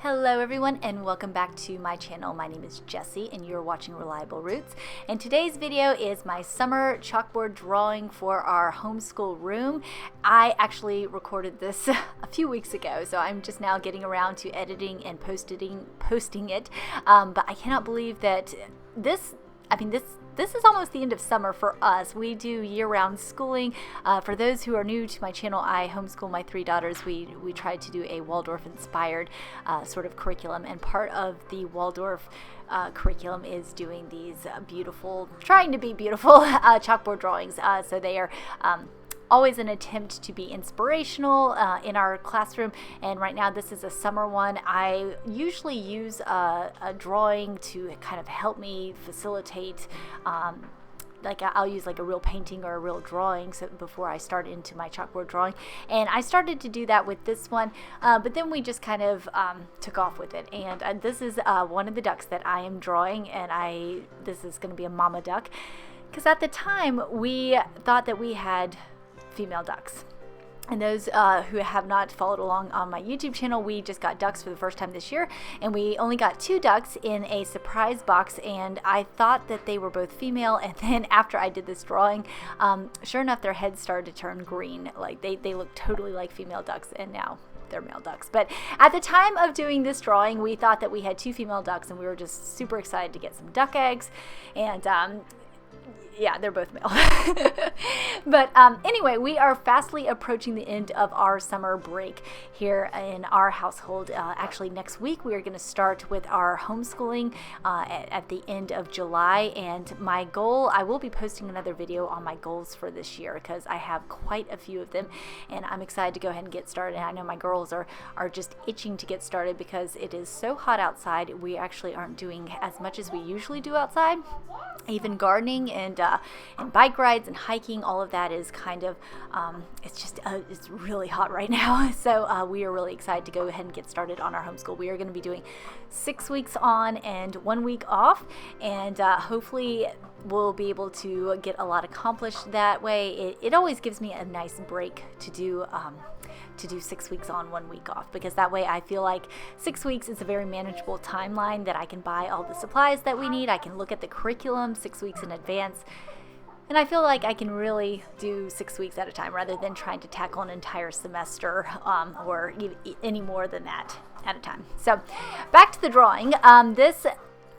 Hello everyone and welcome back to my channel. My name is Jessie and you're watching Reliable Roots. And today's video is my summer chalkboard drawing for our homeschool room. I actually recorded this a few weeks ago, so I'm just now getting around to editing and posting it. But I cannot believe that this is almost the end of summer for us. We do year-round schooling. For those who are new to my channel, I homeschool my three daughters. We try to do a Waldorf-Inspired sort of curriculum, and part of the Waldorf curriculum is doing these trying to be beautiful chalkboard drawings. So they are always an attempt to be inspirational in our classroom, and right now this is a summer one. I usually use a drawing to kind of help me facilitate like I'll use like a real painting or a real drawing before I start into my chalkboard drawing, and I started to do that with this one, but then we just kind of took off with it. And this is one of the ducks that I am drawing, and this is going to be a mama duck, because at the time we thought that we had female ducks. And those who have not followed along on my YouTube channel, we just got ducks for the first time this year, and we only got 2 ducks in a surprise box, and I thought that they were both female. And then after I did this drawing, sure enough, their heads started to turn green. Like they look totally like female ducks, and now they're male ducks. But at the time of doing this drawing, we thought that we had 2 female ducks, and we were just super excited to get some duck eggs. And yeah, they're both male. But anyway, we are fastly approaching the end of our summer break here in our household. Actually, next week we are going to start with our homeschooling at the end of July. And my goal, I will be posting another video on my goals for this year, because I have quite a few of them, and I'm excited to go ahead and get started. And I know my girls are just itching to get started because it is so hot outside. We actually aren't doing as much as we usually do outside. Even gardening and bike rides and hiking, all of that is kind of it's really hot right now. So we are really excited to go ahead and get started on our homeschool. We are going to be doing 6 weeks on and 1 week off, and hopefully we'll be able to get a lot accomplished that way. It always gives me a nice break to do 6 weeks on, 1 week off, because that way I feel like 6 weeks is a very manageable timeline that I can buy all the supplies that we need. I can look at the curriculum 6 weeks in advance, and I feel like I can really do 6 weeks at a time rather than trying to tackle an entire semester or any more than that at a time. So back to the drawing.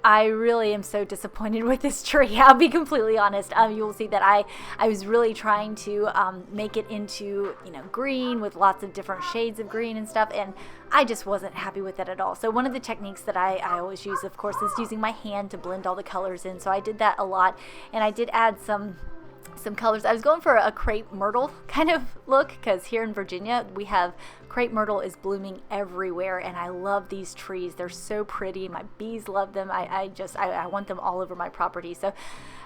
I really am so disappointed with this tree. I'll be completely honest. You will see that I was really trying to make it into, green with lots of different shades of green and stuff, and I just wasn't happy with it at all. So one of the techniques that I always use, of course, is using my hand to blend all the colors in. So I did that a lot, and I did add some colors. I was going for a crepe myrtle kind of look, because here in Virginia we have crepe myrtle is blooming everywhere, and I love these trees. They're so pretty. My bees love them. I want them all over my property. So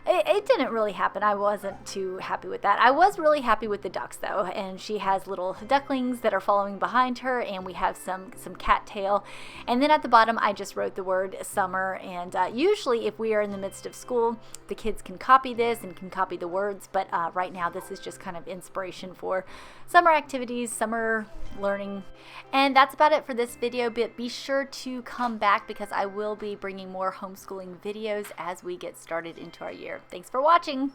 it didn't really happen. I wasn't too happy with that. I was really happy with the ducks though, and she has little ducklings that are following behind her, and we have some cattail. And then at the bottom I just wrote the word summer, and usually if we are in the midst of school, the kids can copy this and can copy the words, but right now this is just kind of inspiration for summer activities, summer learning. And that's about it for this video, but be sure to come back, because I will be bringing more homeschooling videos as we get started into our year. Thanks for watching.